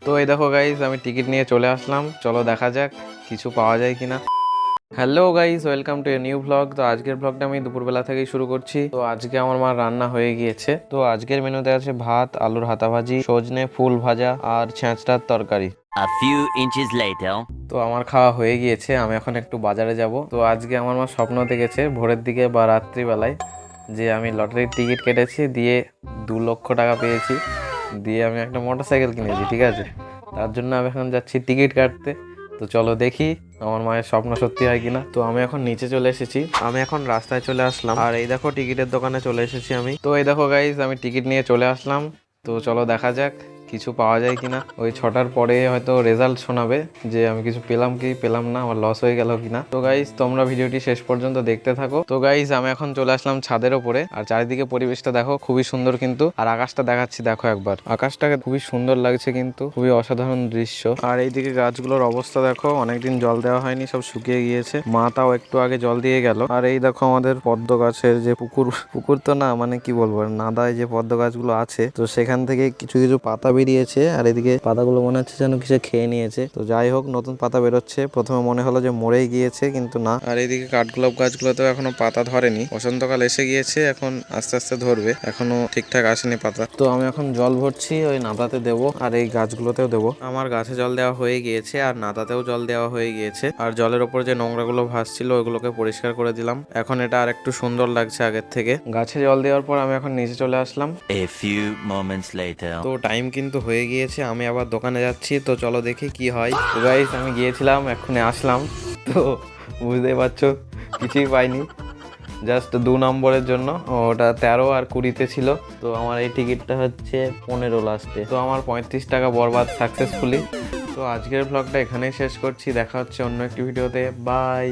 তো এই দেখো গাইস, আমি টিকিট নিয়ে চলে আসলাম। চলো দেখা যাক কিছু পাওয়া যায় কিনা। Hello guys, welcome to a new vlog. তো আজকের ভ্লগটা আমি দুপুরবেলা থেকেই শুরু করছি। তো আজকে আমার মা রান্না হয়ে গিয়েছে। তো আজকের মেনুতে আছে ভাত, আলুর হাতা ভাজি, সজনে ফুল ভাজা আর ছেঁচড়ার তরকারি। A few inches later. তো আমার খাওয়া হয়ে গিয়েছে, আমি এখন একটু বাজারে যাব। তো আজকে আমার মা স্বপ্ন দেখেছে ভোরের দিকে বা রাত্রিবেলায় যে আমি লটারির টিকিট কেটেছি, দিয়ে 2 লক্ষ টাকা পেয়েছি, দিয়ে আমি একটা মোটরসাইকেল কিনেছি, ঠিক আছে। তার জন্য আমি এখন যাচ্ছি টিকিট কাটতে। তো চলো দেখি আমার মায়ের স্বপ্ন সত্যি হয় কিনা। তো আমি এখন নিচে চলে এসেছি, আমি এখন রাস্তায় চলে আসলাম। আর এই দেখো টিকিটের দোকানে চলে এসেছি আমি। তো এই দেখো গাইজ, আমি টিকিট নিয়ে চলে আসলাম। তো চলো দেখা যাক কিছু পাওয়া যায় কিনা। ওই 6টার পরে হয়তো রেজাল্ট শোনাবে যে আমি কিছু পেলাম কি পেলাম না, আমার লস হয়ে গেল কিনা। তো গাইজ তোমরা ভিডিওটি শেষ পর্যন্ত দেখতে থাকো। তো গাইজ আমি এখন চলে আসলাম ছাদের উপরে, আর চারিদিকে পরিবেশটা দেখো খুবই সুন্দর কিন্তু। আর আকাশটা দেখাচ্ছি, দেখো একবার আকাশটাকে, খুবই সুন্দর লাগছে কিন্তু, খুবই অসাধারণ দৃশ্য। আর এইদিকে গাছগুলোর অবস্থা দেখো, অনেকদিন জল দেওয়া হয়নি, সব শুকিয়ে গিয়েছে। মা তাও একটু আগে জল দিয়ে গেল। আর এই দেখো আমাদের পদ্ম গাছের যে পুকুর তো না, মানে কি বলবো, নাদায় যে পদ্ম গাছগুলো আছে, তো সেখান থেকে কিছু কিছু পাতা বেরিয়েছে। আর এদিকে পাতাগুলো মনে হচ্ছে যেন কিছু খেয়ে নিয়েছে। তো যাই হোক, নতুন পাতা বেরোচ্ছে। প্রথমে মনে হলো যে মরেই গিয়েছে, কিন্তু না। আর এইদিকে কাঠগোলাপ গাছগুলোতেও এখনো পাতা ধরেনি, বসন্তকাল এসে গিয়েছে, এখন আস্তে আস্তে ধরবে, এখনো ঠিকঠাক আসেনি পাতা। তো আমি এখন জল ভরছি, ওই নাদাতে দেবো আর এই গাছগুলোতেও দেবো। আমার গাছে জল দেওয়া হয়ে গিয়েছে আর নাদাতেও জল দেওয়া হয়ে গিয়েছে। আর জলের ওপর যে নোংরাগুলো ভাসছিল ওইগুলোকে পরিষ্কার করে দিলাম। এখন এটা আর একটু সুন্দর লাগছে আগের থেকে। গাছে জল দেওয়ার পর আমি এখন নিচে চলে আসলাম। A few moments later. তো টাইম কিন্তু হয়ে গিয়েছে, আমি আবার দোকানে যাচ্ছি। তো চলো দেখি কি হয়। তো গাইস আমি গিয়েছিলাম, এক্ষুনি আসলাম। তো বুঝতেই পারছো কিছুই পাইনি, জাস্ট 2 নম্বরের জন্য। ওটা 13 আর 20-তে ছিল। তো আমার এই টিকিটটা হচ্ছে 15 লাস্টে। তো আমার 35 টাকা বরবাদ সাকসেসফুলি। তো আজকের ব্লগটা এখানেই শেষ করছি, দেখা হচ্ছে অন্য একটি ভিডিওতে। বাই।